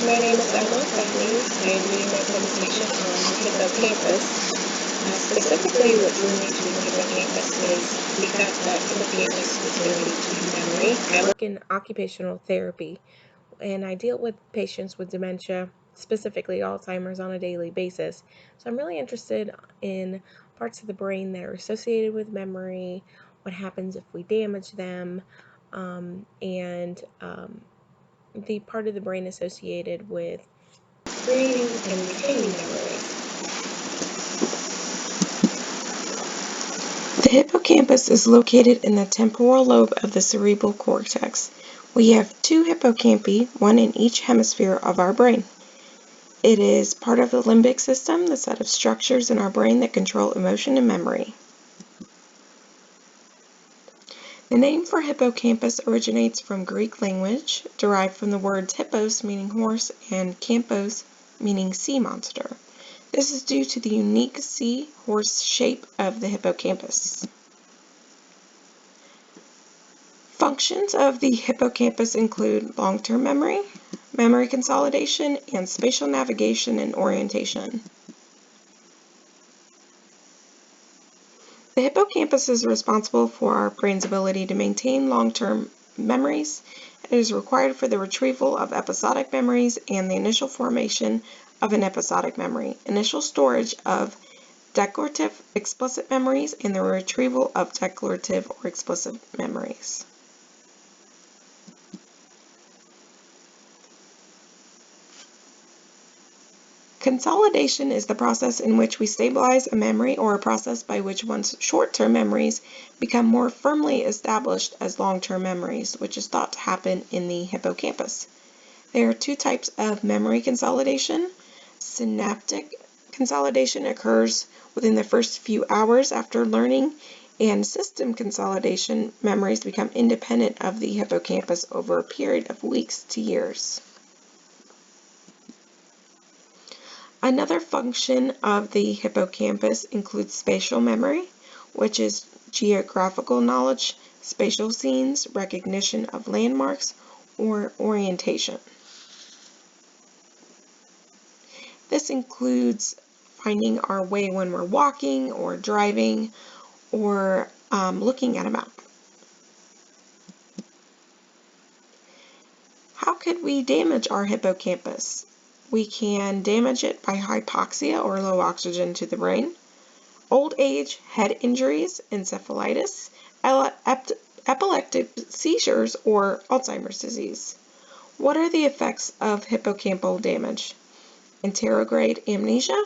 My name is Emma. That means I am doing my presentation on the hippocampus. Specifically, what drew me to the hippocampus is the fact that hippocampus is related to memory. I work in occupational therapy, and I deal with patients with dementia, specifically Alzheimer's, on a daily basis. So I'm really interested in parts of the brain that are associated with memory, what happens if we damage them, and the part of the brain associated with creating and retaining memories. The hippocampus is located in the temporal lobe of the cerebral cortex. We have two hippocampi, one in each hemisphere of our brain. It is part of the limbic system, the set of structures in our brain that control emotion and memory. The name for hippocampus originates from Greek language, derived from the words hippos, meaning horse, and campos, meaning sea monster. This is due to the unique sea-horse shape of the hippocampus. Functions of the hippocampus include long-term memory, memory consolidation, and spatial navigation and orientation. The hippocampus is responsible for our brain's ability to maintain long-term memories. It is required for the retrieval of episodic memories and the initial formation of an episodic memory, initial storage of declarative explicit memories, and the retrieval of declarative or explicit memories. Consolidation is the process in which we stabilize a memory, or a process by which one's short-term memories become more firmly established as long-term memories, which is thought to happen in the hippocampus. There are two types of memory consolidation. Synaptic consolidation occurs within the first few hours after learning, and system consolidation, memories become independent of the hippocampus over a period of weeks to years. Another function of the hippocampus includes spatial memory, which is geographical knowledge, spatial scenes, recognition of landmarks, or orientation. This includes finding our way when we're walking or driving, or looking at a map. How could we damage our hippocampus? We can damage it by hypoxia or low oxygen to the brain, old age, head injuries, encephalitis, epileptic seizures, or Alzheimer's disease. What are the effects of hippocampal damage? Anterograde amnesia,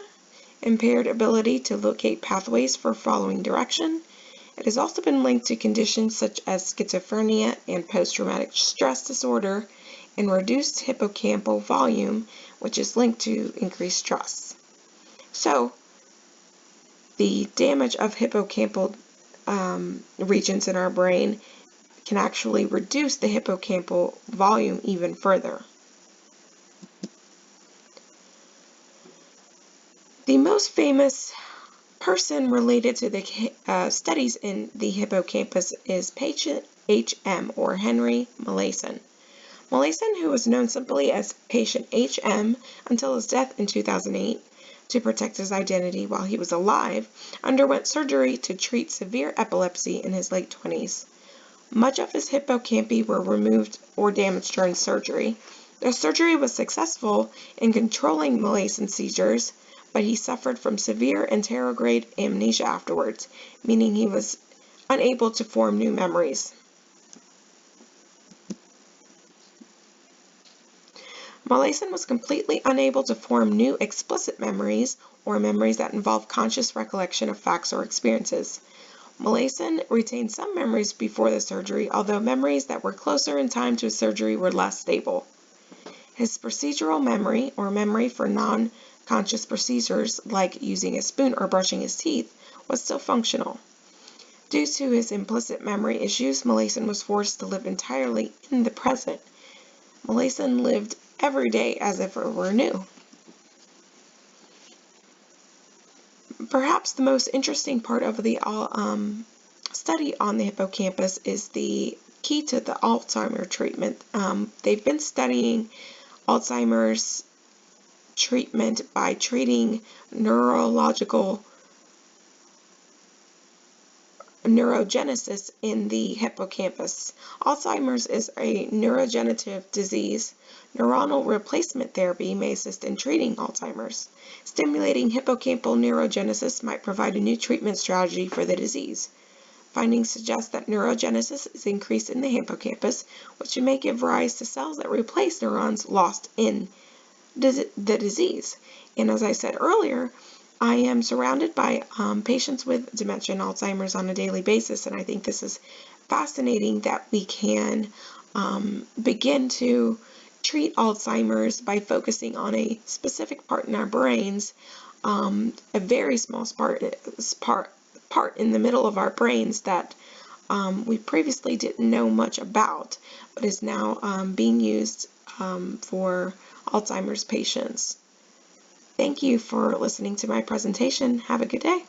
impaired ability to locate pathways for following direction. It has also been linked to conditions such as schizophrenia and post-traumatic stress disorder, and reduced hippocampal volume, which is linked to increased stress. So, the damage of hippocampal regions in our brain can actually reduce the hippocampal volume even further. The most famous person related to the studies in the hippocampus is patient H.M. or Henry Molaison. Molaison, who was known simply as patient H.M. until his death in 2008, to protect his identity while he was alive, underwent surgery to treat severe epilepsy in his late 20s. Much of his hippocampi were removed or damaged during surgery. The surgery was successful in controlling Molaison's seizures, but he suffered from severe anterograde amnesia afterwards, meaning he was unable to form new memories. Molaison was completely unable to form new explicit memories, or memories that involve conscious recollection of facts or experiences. Molaison retained some memories before the surgery, although memories that were closer in time to his surgery were less stable. His procedural memory, or memory for non-conscious procedures like using a spoon or brushing his teeth, was still functional. Due to his implicit memory issues, Molaison was forced to live entirely in the present. Molaison lived every day as if it were new. Perhaps the most interesting part of the study on the hippocampus is the key to the Alzheimer's treatment. They've been studying Alzheimer's treatment by treating neurogenesis in the hippocampus. Alzheimer's is a neurodegenerative disease. Neuronal replacement therapy may assist in treating Alzheimer's. Stimulating hippocampal neurogenesis might provide a new treatment strategy for the disease. Findings suggest that neurogenesis is increased in the hippocampus, which may give rise to cells that replace neurons lost in the disease. And as I said earlier, I am surrounded by patients with dementia and Alzheimer's on a daily basis, and I think this is fascinating that we can begin to treat Alzheimer's by focusing on a specific part in our brains, a very small part in the middle of our brains that we previously didn't know much about, but is now being used for Alzheimer's patients. Thank you for listening to my presentation. Have a good day.